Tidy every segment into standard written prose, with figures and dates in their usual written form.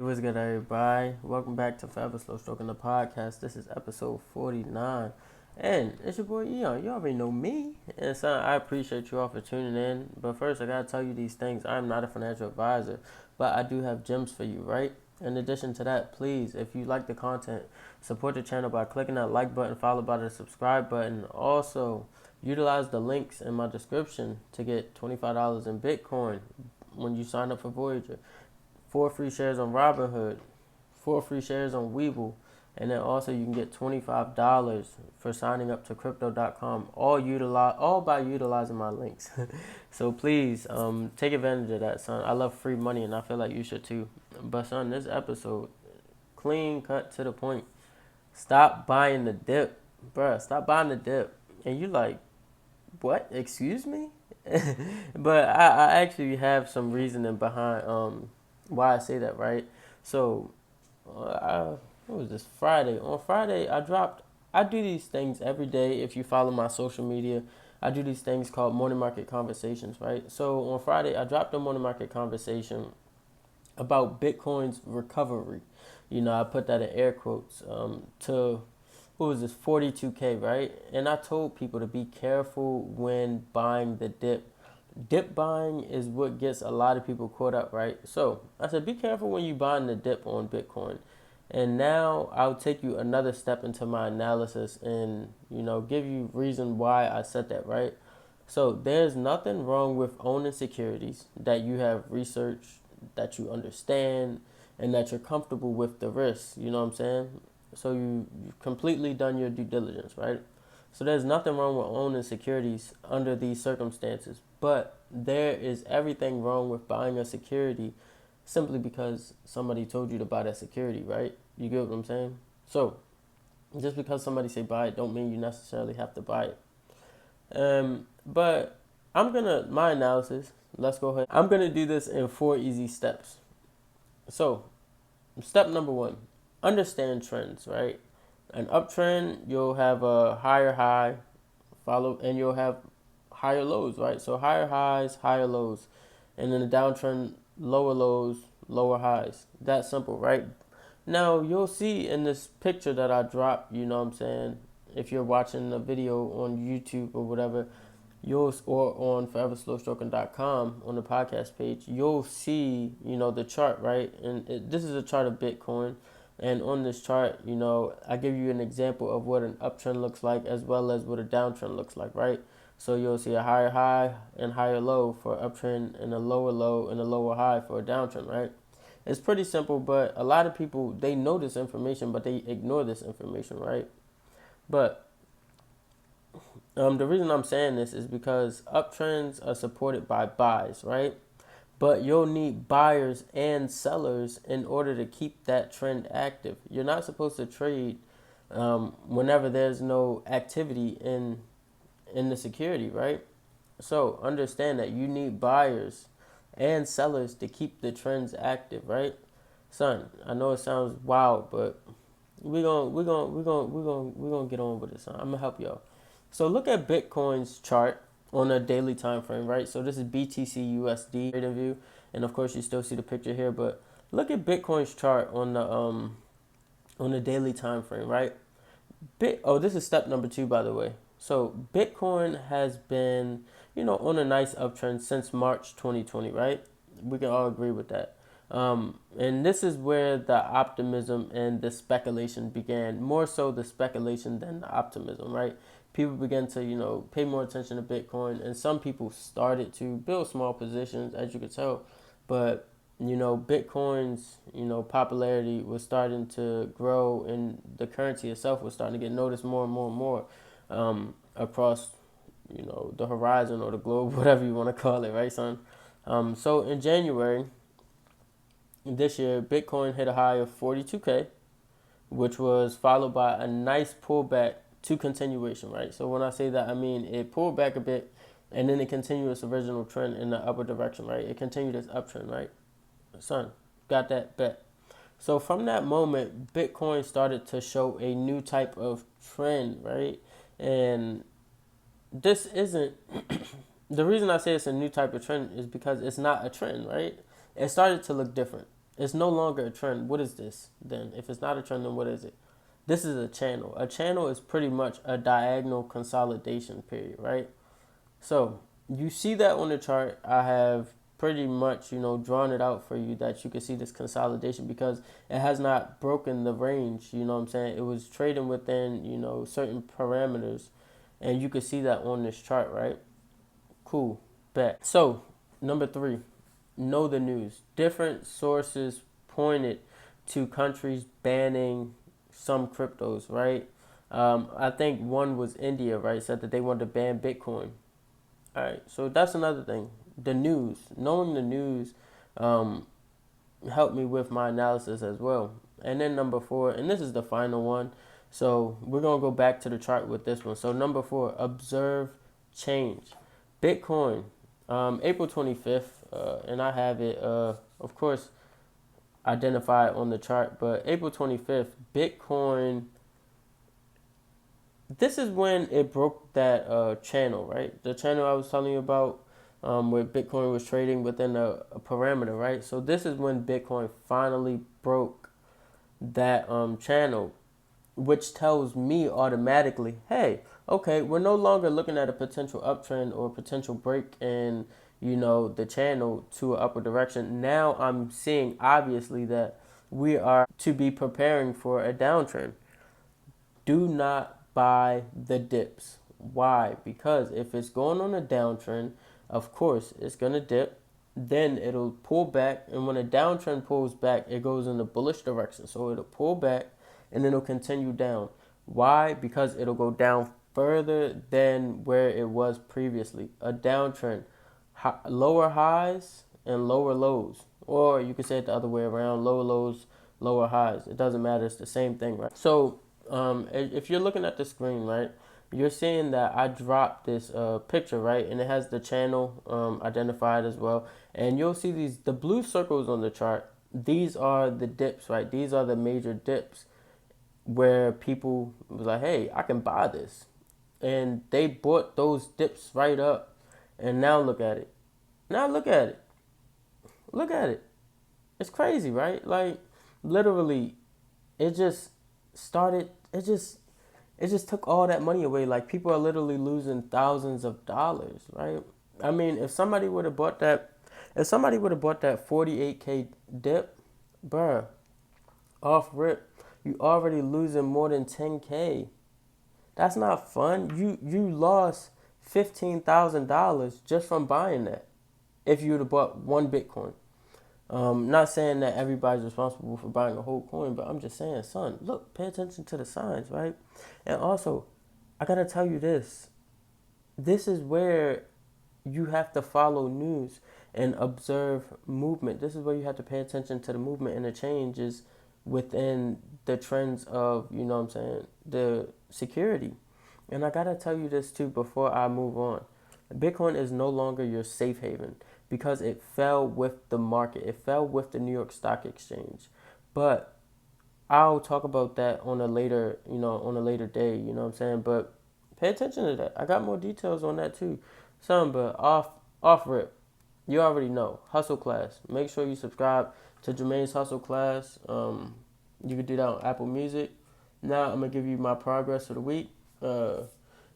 What's good, everybody? Welcome back to Forever Slow Stroking the podcast. This is episode 49. And it's your boy Eon. You already know me. And so I appreciate you all for tuning in. But first, I got to tell you these things. I'm not a financial advisor, but I do have gems for you, right? In addition to that, please, if you like the content, support the channel by clicking that like button, followed by the subscribe button. Also, utilize the links in my description to get $25 in Bitcoin when you sign up for Voyager. 4 free shares on Robinhood, 4 free shares on Webull, and then also you can get $25 for signing up to Crypto.com. All by utilizing my links. So please, take advantage of that, son. I love free money, and I feel like you should too. But son, this episode, clean cut to the point. Stop buying the dip, bruh. Stop buying the dip. And you like, what? Excuse me? But I actually have some reasoning behind why I say that, right? So, what was this? Friday. On Friday, I do these things every day. If you follow my social media, I do these things called morning market conversations, right? So on Friday, I dropped a morning market conversation about Bitcoin's recovery. I put that in air quotes to what was this 42K, right? And I told people to be careful when buying the dip. Dip buying is what gets a lot of people caught up, right? So I said, be careful when you buying the dip on Bitcoin. And now I'll take you another step into my analysis and, give you reason why I said that, right? So there's nothing wrong with owning securities that you have researched, that you understand, and that you're comfortable with the risk. You know what I'm saying? So you've completely done your due diligence, right? So there's nothing wrong with owning securities under these circumstances. But there is everything wrong with buying a security simply because somebody told you to buy that security, right? You get what I'm saying? So just because somebody say buy it don't mean you necessarily have to buy it. But my analysis, let's go ahead. I'm gonna do this in 4 easy steps. So step number 1, understand trends, right? An uptrend, you'll have a higher high, and you'll have higher lows, right? So higher highs, higher lows, and then a downtrend, lower lows, lower highs. That simple, right? Now you'll see in this picture that I dropped, you know what I'm saying? If you're watching a video on YouTube or whatever, or on foreverslowstroking.com on the podcast page, you'll see, the chart, right? And this is a chart of Bitcoin. And on this chart, I give you an example of what an uptrend looks like as well as what a downtrend looks like, right? So you'll see a higher high and higher low for uptrend and a lower low and a lower high for a downtrend, right? It's pretty simple, but a lot of people, they know this information, but they ignore this information, right? But the reason I'm saying this is because uptrends are supported by buys, right? But you'll need buyers and sellers in order to keep that trend active. You're not supposed to trade whenever there's no activity in the security, right? So understand that you need buyers and sellers to keep the trends active, right? Son, I know it sounds wild, but we're gonna get on with it, son. I'm gonna help y'all. So look at Bitcoin's chart on a daily time frame, right? So this is BTC USD trading view, and of course you still see the picture here, but look at Bitcoin's chart on the daily time frame, right? This is step number 2, by the way. So Bitcoin has been, on a nice uptrend since March 2020, right? We can all agree with that. And this is where the optimism and the speculation began, more so the speculation than the optimism, right? People began to, pay more attention to Bitcoin, and some people started to build small positions, as you could tell. But, Bitcoin's, popularity was starting to grow, and the currency itself was starting to get noticed more and more and more across, the horizon or the globe, whatever you want to call it, right, son? So in January this year, Bitcoin hit a high of 42K, which was followed by a nice pullback to continuation, right? So when I say that, I mean it pulled back a bit and then it continued its original trend in the upper direction, right? It continued its uptrend, right? Son, got that bet. So from that moment, Bitcoin started to show a new type of trend, right? And this isn't, the reason I say it's a new type of trend is because it's not a trend, right? It started to look different. It's no longer a trend. What is this then? If it's not a trend, then what is it? This is a channel. A channel is pretty much a diagonal consolidation period, right? So you see that on the chart. I have pretty much, drawn it out for you that you can see this consolidation because it has not broken the range. You know what I'm saying? It was trading within, certain parameters, and you can see that on this chart, right? Cool. Bet. So number 3, know the news. Different sources pointed to countries banning some cryptos, right? I think one was India, right? Said that they wanted to ban Bitcoin. All right, so that's another thing. The news, knowing the news, um, helped me with my analysis as well. And then number 4, and this is the final one. So we're gonna go back to the chart with this one. So number 4, observe change. Bitcoin, April 25th, and I have it, of course, identified on the chart. But April 25th, Bitcoin, this is when it broke that channel, right? The channel I was telling you about, where Bitcoin was trading within a parameter, right? So this is when Bitcoin finally broke that channel, which tells me automatically, hey, okay, we're no longer looking at a potential uptrend or potential break in, the channel to an upward direction. Now I'm seeing obviously that we are to be preparing for a downtrend. Do not buy the dips. Why? Because if it's going on a downtrend, of course it's going to dip, then it'll pull back, and when a downtrend pulls back, it goes in the bullish direction. So it'll pull back and then it'll continue down. Why? Because it'll go down further than where it was previously. A downtrend, lower highs and lower lows. Or you could say it the other way around, lower lows, lower highs. It doesn't matter. It's the same thing, right? So if you're looking at the screen, right, you're seeing that I dropped this picture, right, and it has the channel identified as well. And you'll see the blue circles on the chart. These are the dips, right? These are the major dips where people was like, hey, I can buy this. And they bought those dips right up. And now look at it. Now look at it. Look at it. It's crazy, right? Like, literally, it just started, it just took all that money away. Like, people are literally losing thousands of dollars, right? I mean, if somebody would have bought that 48K dip, bruh, off rip, you already losing more than 10K. That's not fun. You lost $15,000 just from buying that. If you would have bought one Bitcoin. Not saying that everybody's responsible for buying a whole coin, but I'm just saying, son, look, pay attention to the signs, right? And also, I gotta tell you this. This is where you have to follow news and observe movement. This is where you have to pay attention to the movement and the changes within the trends of, the security. And I gotta tell you this too before I move on. Bitcoin is no longer your safe haven because it fell with the market. It fell with the New York Stock Exchange. But I'll talk about that on a later, on a later day, you know what I'm saying? But pay attention to that. I got more details on that too. But off rip, you already know. Hustle Class. Make sure you subscribe to Jermaine's Hustle Class. You can do that on Apple Music. Now I'm going to give you my progress for the week.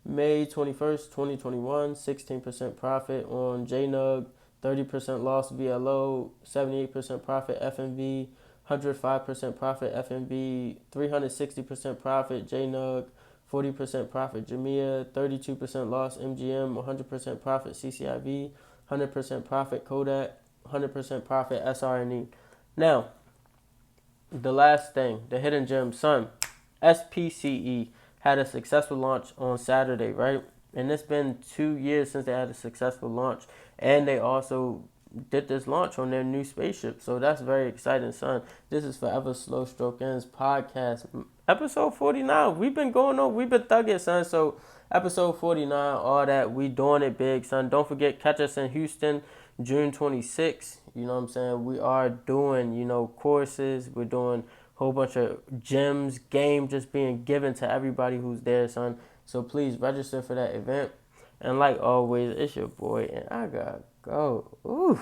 May 21st, 2021, 16% profit on JNUG, 30% loss VLO, 78% profit FNV, 105% profit FNV, 360% profit JNUG, 40% profit Jamia, 32% loss MGM, 100% profit CCIV, 100% profit Kodak, 100% profit SRNE. Now, the last thing, the hidden gem, son, SPCE had a successful launch on Saturday, right? And it's been 2 years since they had a successful launch. And they also did this launch on their new spaceship. So that's very exciting, son. This is Forever Slow Stroke Ends podcast, episode 49. We've been going on, we've been thugging, son. So episode 49, all that, we doing it big, son. Don't forget, catch us in Houston, June 26th. You know what I'm saying? We are doing, courses. We're doing whole bunch of gems, game just being given to everybody who's there, son. So please register for that event. And like always, it's your boy, and I gotta go. Ooh.